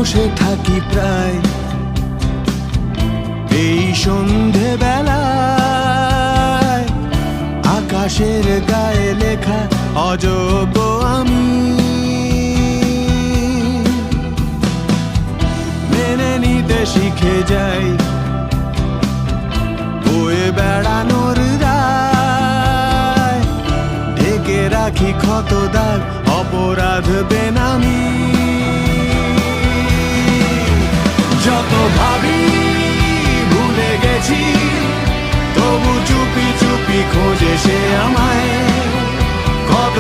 বসে থাকি প্রায় এই সন্ধে বেলায়, আকাশের গায়ে লেখা অযোগ্য আমি। মেনে নিতে শিখে যাই বয়ে বেড়ানোর রায়, ঢেকে রাখি ক্ষত দাগ অপরাধ বেনামি। যত ভাবি ভুলে গেছি, তবু চুপি চুপি খোঁজে সে আমায়। কত